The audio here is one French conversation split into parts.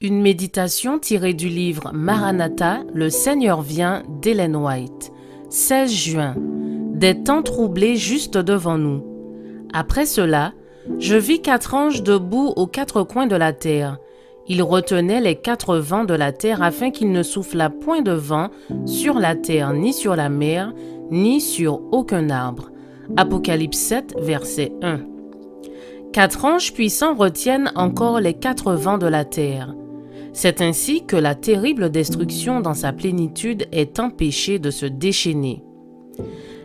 Une méditation tirée du livre Maranatha, le Seigneur vient d'Ellen White. 16 juin. Des temps troublés juste devant nous. Après cela, je vis 4 anges debout aux 4 coins de la terre. Ils retenaient les 4 vents de la terre afin qu'il ne soufflât point de vent sur la terre, ni sur la mer, ni sur aucun arbre. Apocalypse 7, verset 1. 4 anges puissants retiennent encore les 4 vents de la terre. C'est ainsi que la terrible destruction dans sa plénitude est empêchée de se déchaîner.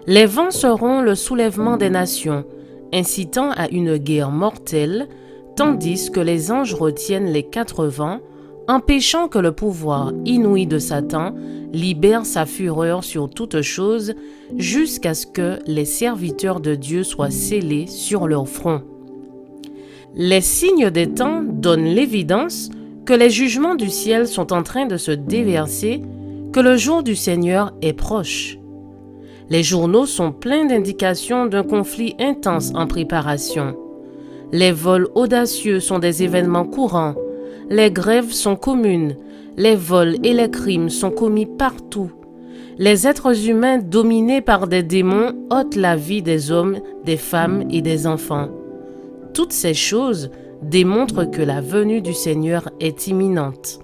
Les vents seront le soulèvement des nations, incitant à une guerre mortelle, tandis que les anges retiennent les 4 vents, empêchant que le pouvoir inouï de Satan libère sa fureur sur toute chose, jusqu'à ce que les serviteurs de Dieu soient scellés sur leur front. Les signes des temps donnent l'évidence que les jugements du ciel sont en train de se déverser, que le jour du Seigneur est proche. Les journaux sont pleins d'indications d'un conflit intense en préparation. Les vols audacieux sont des événements courants, les grèves sont communes, les vols et les crimes sont commis partout. Les êtres humains dominés par des démons ôtent la vie des hommes, des femmes et des enfants. Toutes ces choses démontrent que la venue du Seigneur est imminente.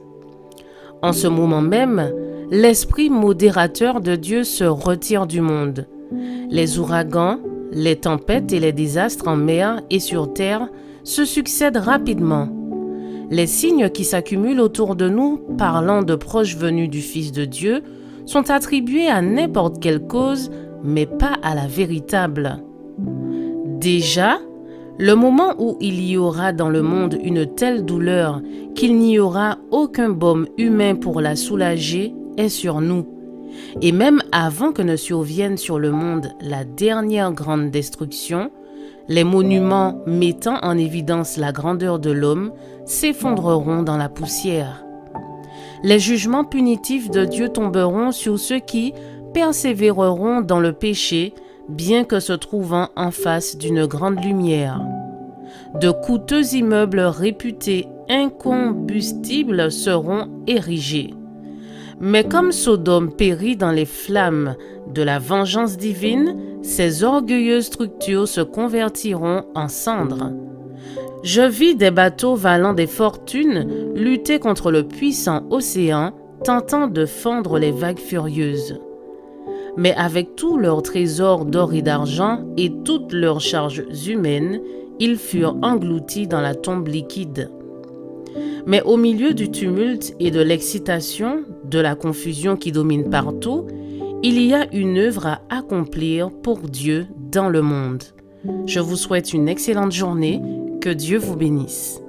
En ce moment même, l'esprit modérateur de Dieu se retire du monde. Les ouragans, les tempêtes et les désastres en mer et sur terre se succèdent rapidement. Les signes qui s'accumulent autour de nous, parlant de proche venue du Fils de Dieu, sont attribués à n'importe quelle cause, mais pas à la véritable. Déjà, le moment où il y aura dans le monde une telle douleur qu'il n'y aura aucun baume humain pour la soulager est sur nous. Et même avant que ne survienne sur le monde la dernière grande destruction, les monuments mettant en évidence la grandeur de l'homme s'effondreront dans la poussière. Les jugements punitifs de Dieu tomberont sur ceux qui persévéreront dans le péché, bien que se trouvant en face d'une grande lumière. De coûteux immeubles réputés incombustibles seront érigés. Mais comme Sodome périt dans les flammes de la vengeance divine, ces orgueilleuses structures se convertiront en cendres. Je vis des bateaux valant des fortunes lutter contre le puissant océan, tentant de fendre les vagues furieuses. Mais avec tous leurs trésors d'or et d'argent et toutes leurs charges humaines, ils furent engloutis dans la tombe liquide. Mais au milieu du tumulte et de l'excitation, de la confusion qui domine partout, il y a une œuvre à accomplir pour Dieu dans le monde. Je vous souhaite une excellente journée, que Dieu vous bénisse.